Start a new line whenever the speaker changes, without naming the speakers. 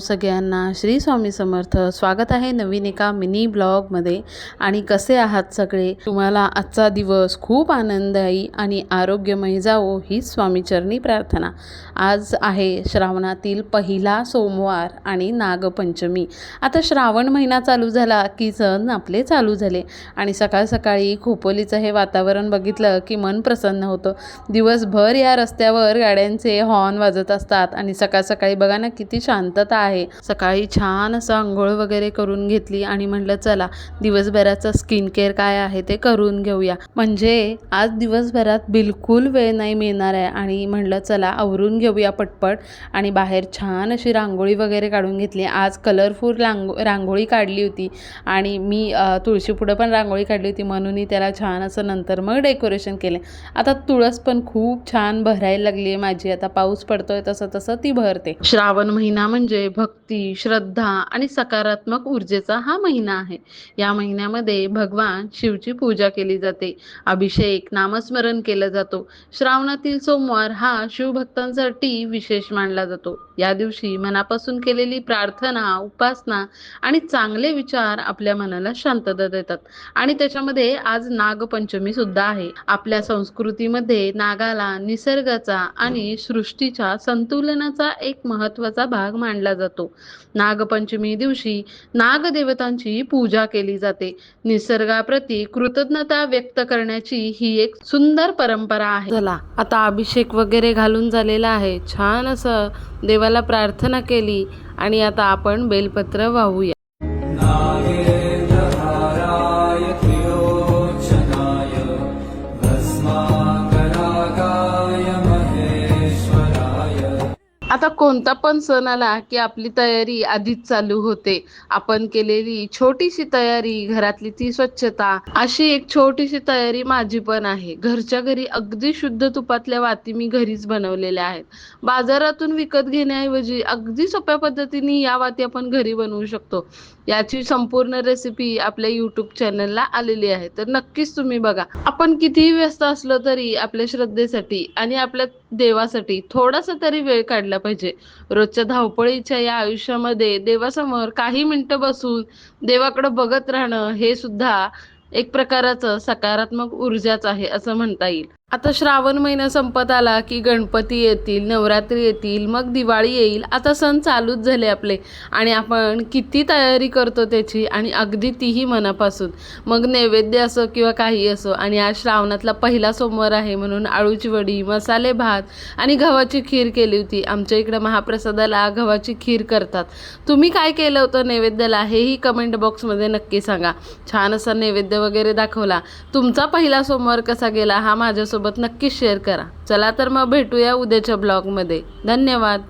सगळ्यांना, श्री स्वामी समर्थ. स्वागत आहे नवीन एका मिनी ब्लॉगमध्ये. आणि कसे आहात सगळे? तुम्हाला आजचा दिवस खूप आनंददायी आणि आरोग्यमय जावो हीच स्वामीचरणी प्रार्थना. आज आहे श्रावणातील पहिला सोमवार आणि नागपंचमी. आता श्रावण महिना चालू झाला की सण आपले चालू झाले आणि सकाळ सकाळी खोपोलीचं हे वातावरण बघितलं की मन प्रसन्न होतं. दिवसभर या रस्त्यावर गाड्यांचे हॉर्न वाजत असतात आणि सकाळ सकाळी बघा ना किती शांतता आहे. सकाळी छान असं आंघोळ वगैरे करून घेतली आणि म्हटलं चला दिवसभराचं स्किन केअर काय आहे ते करून घेऊया. म्हणजे आज दिवसभरात बिलकुल वेळ नाही मिळणार आहे आणि म्हटलं चला आवरून घेऊया पटपट. आणि बाहेर छान अशी रांगोळी वगैरे काढून घेतली. आज कलरफुल रांगोळी काढली होती आणि मी तुळशीपुढं पण रांगोळी काढली होती म्हणून त्याला छान असं नंतर मग डेकोरेशन केले. आता तुळस पण खूप छान भरायला लागली आहे माझी. आता पाऊस पडतोय तसं तसं ती भरते. श्रावण महिना म्हणजे भक्ती, श्रद्धा आणि सकारात्मक ऊर्जेचा हा महिना आहे. या महिन्यामध्ये भगवान शिवची पूजा केली जाते, अभिषेक, नामस्मरण केलं जातो. श्रावणातील सोमवार हा शिवभक्तांसाठी विशेष मानला जातो. या दिवशी मनापासून केलेली प्रार्थना, उपासना आणि चांगले विचार आपल्या मनाला शांतता देतात. आणि त्याच्यामध्ये आज नागपंचमी सुद्धा आहे. आपल्या संस्कृतीमध्ये नागाला निसर्गाचा आणि सृष्टीच्या संतुलनाचा एक महत्त्वाचा भाग मानला जातो. नागपंचमी दिवशी नागदेवतांची पूजा केली जाते. निसर्गाप्रती कृतज्ञता व्यक्त करण्याची ही एक सुंदर परंपरा आहे. चला आता अभिषेक वगैरे घालून झालेला आहे. छान असं देवाला प्रार्थना केली आणि आता आपण बेलपत्र वाहूया. आता कोणता पण सण आला की आपली तयारी आधीच चालू होते. आपण केलेली छोटीशी तयारी, घरातली ती स्वच्छता, अशी एक छोटीशी तयारी माझी पण आहे. घरच्या घरी अगदी शुद्ध तुपातल्या वाती मी घरीच बनवलेल्या आहेत. बाजारातून विकत घेण्याऐवजी अगदी सोप्या पद्धतीने या वाती आपण घरी बनवू शकतो. याची संपूर्ण रेसिपी आपल्या यूट्यूब चॅनलला आलेली आहे, तर नक्कीच तुम्ही बघा. आपण कितीही व्यस्त असलो तरी आपल्या श्रद्धेसाठी आणि आपल्या देवासाठी थोडासा तरी वेळ काढला पाहिजे. रोजच्या धावपळीच्या या आयुष्यामध्ये देवासमोर काही मिनिटं बसून देवाकडे बघत राहणं हे सुद्धा एक प्रकारचं सकारात्मक ऊर्जाच आहे असं म्हणता येईल. आता श्रावण महिना संपत आला की गणपती येतील, नवरात्री येतील, मग दिवाळी येईल. आता सण चालूच झाले आपले आणि आपण किती तयारी करतो त्याची, आणि अगदी तीही मनापासून. मग नैवेद्य असो किंवा काही असो. आणि आज श्रावणातला पहिला सोमवार आहे म्हणून आळूची वडी, मसाले भात आणि गव्हाची खीर केली होती. आमच्या इकडे महाप्रसादाला गव्हाची खीर करतात. तुम्ही काय केलं होतं नैवेद्याला हेही कमेंट बॉक्समध्ये नक्की सांगा. छान असा नैवेद्य वगैरे दाखवला. तुमचा पहिला सोमवार कसा गेला हा माझ्यासोबत नक्की शेअर करा. चला तर मग भेटूया उद्याच्या ब्लॉगमध्ये. धन्यवाद.